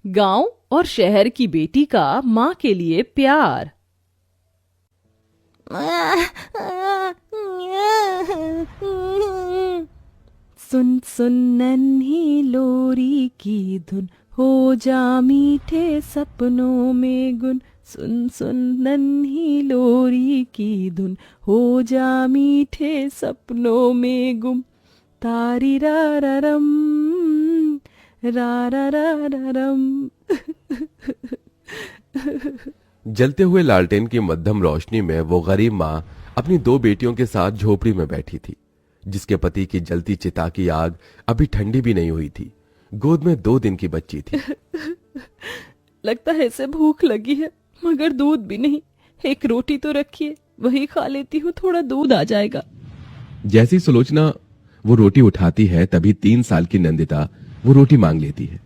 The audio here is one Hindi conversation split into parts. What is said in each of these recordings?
गांव और शहर की बेटी का माँ के लिए प्यार। सुन सुन नन्ही लोरी की धुन, हो जा मीठे सपनों में गुन। सुन सुन नन्ही लोरी की धुन, हो जा मीठे सपनों में गुम। तारी रा रा रम, रा रा रा रा रम। जलते हुए लालटेन की मध्यम रोशनी में वो गरीब माँ अपनी दो बेटियों के साथ झोपड़ी में बैठी थी, जिसके पति की जलती चिता की आग अभी ठंडी भी नहीं हुई थी। गोद में 2 दिन की बच्ची थी। लगता है इसे भूख लगी है, मगर दूध भी नहीं। एक रोटी तो रखिए, वही खा लेती हूँ, थोड़ा दूध आ जाएगा। जैसी सुलोचना वो रोटी उठाती है, तभी 3 साल की नंदिता वो रोटी मांग लेती है।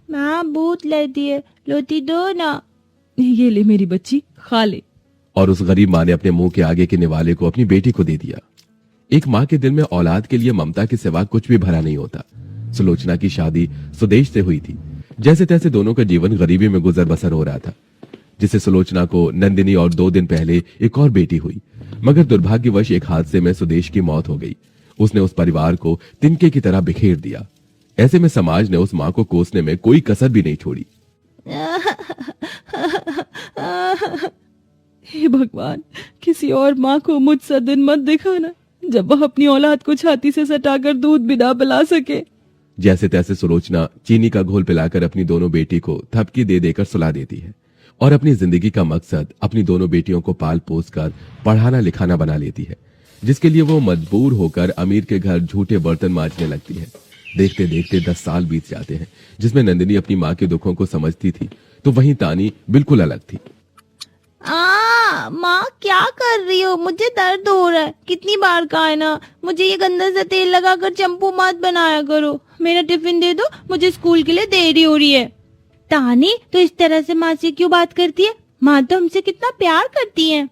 माँ भूख लगी है, रोटी दो ना। ये ले मेरी बच्ची, खा ले। और उस गरीब माँ ने अपने मुंह के आगे के निवाले को अपनी बेटी को दे दिया। एक माँ के दिल में औलाद के लिए ममता के सिवा कुछ भी भरा नहीं होता। सुलोचना की शादी सुदेश से हुई थी। जैसे तैसे दोनों का जीवन गरीबी में गुजर बसर हो रहा था, जिससे सुलोचना को नंदिनी और 2 दिन पहले एक और बेटी हुई। मगर दुर्भाग्यवश एक हादसे में सुदेश की मौत हो गई। उसने उस परिवार को तिनके की तरह बिखेर दिया। ऐसे में समाज ने उस माँ को कोसने में कोई कसर भी नहीं छोड़ी। हे भगवान, किसी और माँ को मुझसा दिन मत दिखाना, जब वह अपनी औलाद को छाती से सटाकर दूध भी ना पिला सके। जैसे तैसे सुलोचना चीनी का घोल पिलाकर अपनी दोनों बेटी को थपकी दे देकर सुला देती है और अपनी जिंदगी का मकसद अपनी दोनों बेटियों को पाल पोस कर पढ़ाना लिखाना बना लेती है, जिसके लिए वो मजबूर होकर अमीर के घर झूठे बर्तन मांजने लगती है। देखते देखते 10 साल बीत जाते हैं, जिसमें नंदिनी अपनी माँ के दुखों को समझती थी, तो वहीं तानी बिल्कुल अलग थी। माँ क्या कर रही हो? मुझे दर्द हो रहा है। कितनी बार कहा है ना, मुझे ये गंदा सा तेल लगाकर चंपू मत बनाया करो। मेरा टिफिन दे दो, मुझे स्कूल के लिए देरी हो रही है। तानी, तो इस तरह से माँ से क्यों बात करती है? माँ तो हमसे कितना प्यार करती है।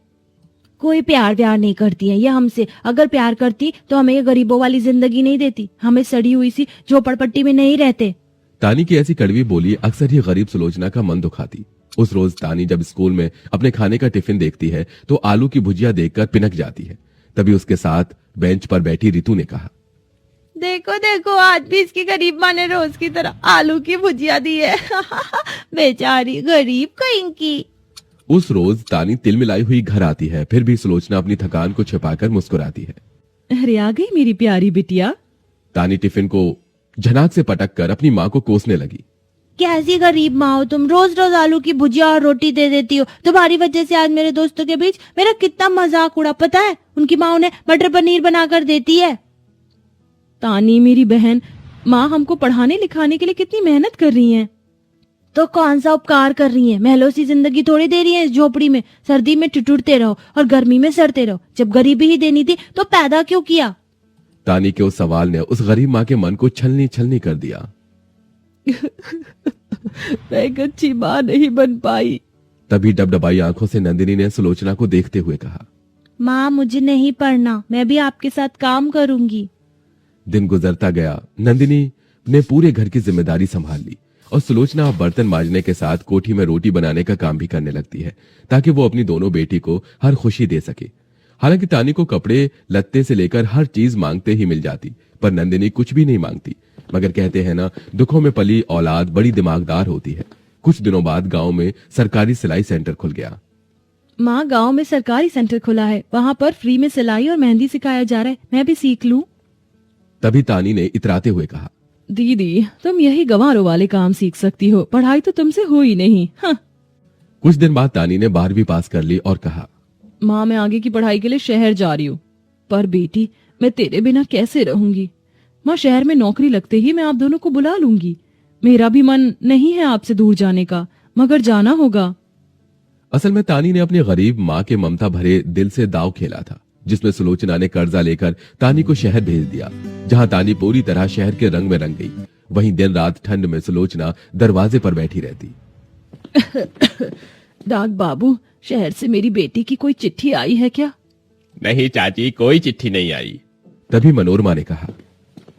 कोई प्यार नहीं करती है ये हमसे। अगर प्यार करती तो हमें ये गरीबों वाली जिंदगी नहीं देती, हमें सड़ी हुई सी झोपड़पट्टी में नहीं रहते। तानी की ऐसी कड़वी बोली अक्सर ही गरीब सुलोचना का मन दुखाती। उस रोज तानी जब स्कूल में अपने खाने का टिफिन देखती है तो आलू की भुजिया देखकर पिनक जाती है। तभी उसके साथ बेंच पर बैठी रितु ने कहा, देखो देखो, आज भी इसकी गरीब माँ ने रोज की तरह आलू की भुजिया दी है। बेचारी गरीब कहीं की। उस रोज तानी तिलमिलाई हुई घर आती है, फिर भी सुलोचना अपनी थकान को छिपाकर मुस्कुराती है। अरे आ गई मेरी प्यारी बिटिया। तानी टिफिन को झनाक से पटक कर अपनी माँ को कोसने लगी। कैसी गरीब माँ हो तुम, रोज रोज आलू की भुजिया और रोटी दे देती हो। तुम्हारी वजह से आज मेरे दोस्तों के बीच मेरा कितना मजाक उड़ा, पता है? उनकी माँ उन्हें मटर पनीर बनाकर देती है। तानी मेरी बहन, माँ हमको पढ़ाने लिखाने के लिए कितनी मेहनत कर रही है। तो कौन सा उपकार कर रही है? महलों सी जिंदगी थोड़ी दे रही है इस झोपड़ी में। सर्दी में ठिठुरते रहो और गर्मी में सड़ते रहो। जब गरीबी ही देनी थी तो पैदा क्यों किया? तानी के उस सवाल ने उस गरीब माँ के मन को छलनी छलनी कर दिया। मैं एक अच्छी माँ नहीं बन पाई। तभी डबडबाई आंखों से नंदिनी ने सुलोचना को देखते हुए कहा, माँ मुझे नहीं पढ़ना, मैं भी आपके साथ काम करूंगी। दिन गुजरता गया। नंदिनी ने पूरे घर की जिम्मेदारी संभाल ली और सुलोचना अब बर्तन मांजने के साथ कोठी में रोटी बनाने का काम भी करने लगती है, ताकि वो अपनी दोनों बेटी को हर खुशी दे सके। हालांकि तानी को कपड़े लत्ते से लेकर हर चीज मांगते ही मिल जाती, पर नंदिनी कुछ भी नहीं मांगती। मगर कहते हैं ना, दुखों में पली औलाद बड़ी दिमागदार होती है। कुछ दिनों बाद गांव में सरकारी सिलाई सेंटर खुल गया। माँ, गांव में सरकारी सेंटर खुला है, वहाँ पर फ्री में सिलाई और मेहंदी सिखाया जा रहा है, मैं भी सीख लूं। तभी तानी ने इतराते हुए कहा, दीदी तुम यही गंवारों वाले काम सीख सकती हो, पढ़ाई तो तुमसे हो ही नहीं। हाँ। कुछ दिन बाद तानी ने 12वीं पास कर ली और कहा, माँ मैं आगे की पढ़ाई के लिए शहर जा रही हूँ। पर बेटी, मैं तेरे बिना कैसे रहूंगी? माँ, शहर में नौकरी लगते ही मैं आप दोनों को बुला लूंगी। मेरा भी मन नहीं है आपसे दूर जाने का, मगर जाना होगा। असल में तानी ने अपनी गरीब माँ के ममता भरे दिल से दाव खेला था, जिसमें सुलोचना ने कर्जा लेकर तानी को शहर भेज दिया, जहाँ तानी पूरी तरह शहर के रंग में रंग गई। वहीं दिन रात ठंड में सुलोचना दरवाजे पर बैठी रहती। डाक बाबू, शहर से मेरी बेटी की कोई चिट्ठी आई है क्या? नहीं चाची, कोई चिट्ठी नहीं आई। तभी मनोरमा ने कहा,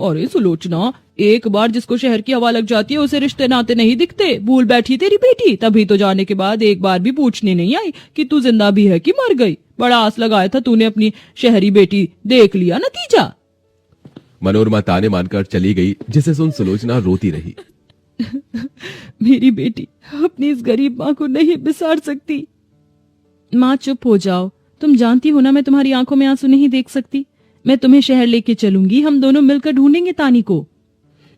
अरे सुलोचना, एक बार जिसको शहर की हवा लग जाती है उसे रिश्ते नाते नहीं दिखते। भूल बैठी तेरी बेटी, तभी तो जाने के बाद एक बार भी पूछने नहीं आई कि तू जिंदा भी है कि मर गई। बड़ा आस लगाया था तूने अपनी शहरी बेटी, देख लिया नतीजा। मनोरमा ताने मानकर चली गई, जिसे सुन सुलोचना रोती रही। मेरी बेटी अपनी इस गरीब माँ को नहीं बिसार सकती। माँ चुप हो जाओ, तुम जानती हो ना मैं तुम्हारी आंखों में आंसू नहीं देख सकती। मैं तुम्हें शहर लेके चलूंगी, हम दोनों मिलकर ढूंढेंगे तानी को।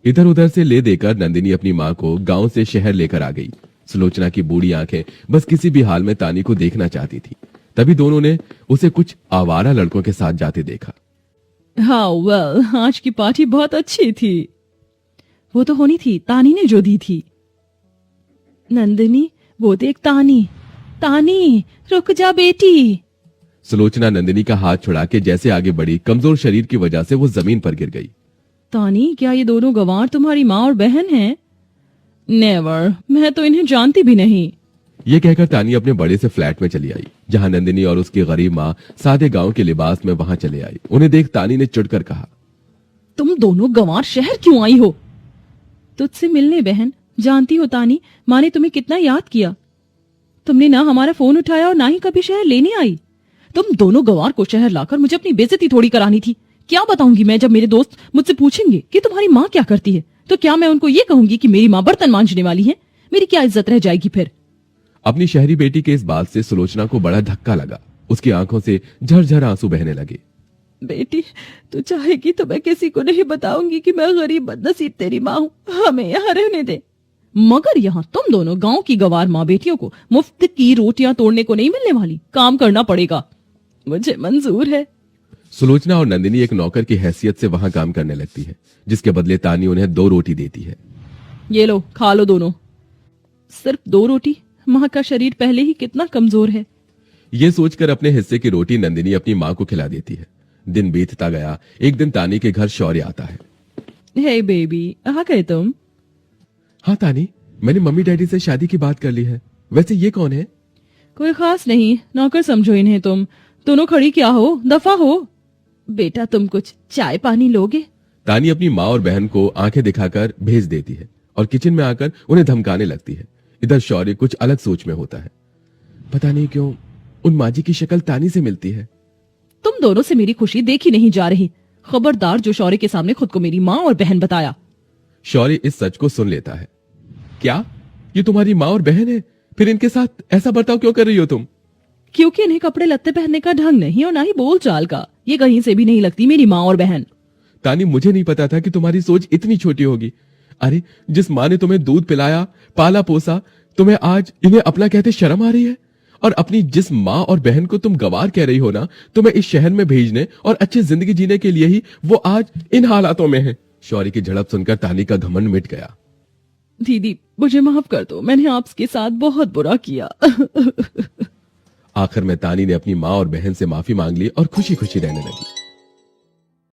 इधर उधर से ले देकर नंदिनी अपनी माँ को गांव से शहर लेकर आ गई। सुलोचना की बूढ़ी आंखें बस किसी भी हाल में तानी को देखना चाहती थी। तभी दोनों ने उसे कुछ आवारा लड़कों के साथ जाते देखा। हाँ वेल, आज की पार्टी बहुत अच्छी थी। वो तो होनी थी, तानी ने जो दी थी। नंदिनी, वो देख तानी। तानी, रुक जा बेटी। सुलोचना नंदिनी का हाथ छुड़ा के जैसे आगे बढ़ी, कमजोर शरीर की वजह से वो जमीन पर गिर गई। तानी, क्या ये दोनों गंवार तुम्हारी माँ और बहन हैं? नेवर, मैं तो इन्हें जानती भी नहीं। ये कहकर तानी अपने बड़े से फ्लैट में चली आई, जहां नंदिनी और उसकी गरीब माँ सादे गांव के लिबास में वहां चले आई। उन्हें देख तानी ने चिढ़कर कहा, तुम दोनों गंवार शहर क्यों आई हो? तुझसे मिलने बहन। जानती हो तानी, माँ ने तुम्हें कितना याद किया। तुमने ना हमारा फोन उठाया और ना ही कभी शहर लेने आई। तुम दोनों गंवार को शहर लाकर मुझे अपनी बेइज्जती थोड़ी करानी थी। क्या बताऊंगी मैं जब मेरे दोस्त मुझसे पूछेंगे कि तुम्हारी माँ क्या करती है? तो क्या मैं उनको ये कहूंगी कि मेरी माँ बर्तन मांजने वाली है? मेरी क्या इज्जत रह जाएगी फिर? अपनी शहरी बेटी के इस बात से सुलोचना को बड़ा धक्का लगा। उसकी आंखों से झरझर आंसू बहने लगे। बेटी, तू चाहेगी तो मैं किसी को नहीं बताऊंगी कि मैं गरीब बदनसीब तेरी माँ हूँ। हमें यहाँ रहने दे। मगर यहाँ तुम दोनों गांव की गंवार माँ बेटियों को मुफ्त की रोटियां तोड़ने को नहीं मिलने वाली। काम करना पड़ेगा। मुझे मंजूर है। सुलोचना और नंदिनी एक नौकर की हैसियत से वहां काम करने लगती है, जिसके बदले तानी उन्हें 2 रोटी देती है। ये लो, खा लो दोनों। सिर्फ 2 रोटी? माँ का शरीर पहले ही कितना कमजोर है। ये सोचकर अपने हिस्से की रोटी नंदिनी अपनी माँ को खिला देती है। दिन बीतता गया। एक दिन तानी के घर शौर्य आता है। हे बेबी, आ गए तुम? हाँ तानी, मैंने मम्मी डैडी से शादी की बात कर ली है। वैसे ये कौन है? कोई खास नहीं, नौकर समझो इन्हें तुम। दोनों खड़ी क्या हो, दफा हो। बेटा, तुम कुछ चाय पानी लोगे? तानी अपनी माँ और बहन को आंखें दिखाकर भेज देती है और किचन में आकर उन्हें धमकाने लगती है। इधर शौर्य कुछ अलग सोच में होता है। पता नहीं क्यों उन माँ जी की शक्ल तानी से मिलती है। तुम दोनों से मेरी खुशी देखी नहीं जा रही। खबरदार जो शौर्य के सामने खुद को मेरी माँ और बहन बताया। शौर्य इस सच को सुन लेता है। क्या ये तुम्हारी माँ और बहन है? फिर इनके साथ ऐसा बर्ताव क्यों कर रही हो तुम? क्योंकि इन्हें कपड़े लत्ते पहनने का ढंग नहीं और ना ही बोल चाल का। ये कहीं से भी नहीं लगती मेरी माँ और बहन। तानी, मुझे नहीं पता था कि तुम्हारी सोच इतनी छोटी होगी। अरे, जिस माँ ने तुम्हें दूध पिलाया, पाला पोसा, तुम्हें आज इन्हें अपना कहते शर्म आ रही है? और अपनी जिस माँ और बहन को तुम गंवार कह रही हो ना, तुम्हें इस शहर में भेजने और अच्छी जिंदगी जीने के लिए ही वो आज इन हालातों में है। शौर्य की झड़प सुनकर तानी का घमंड मिट गया। दीदी, मुझे माफ कर दो, मैंने आपके साथ बहुत बुरा किया। आखिर में तानी ने अपनी माँ और बहन से माफी मांग ली और खुशी खुशी रहने लगी।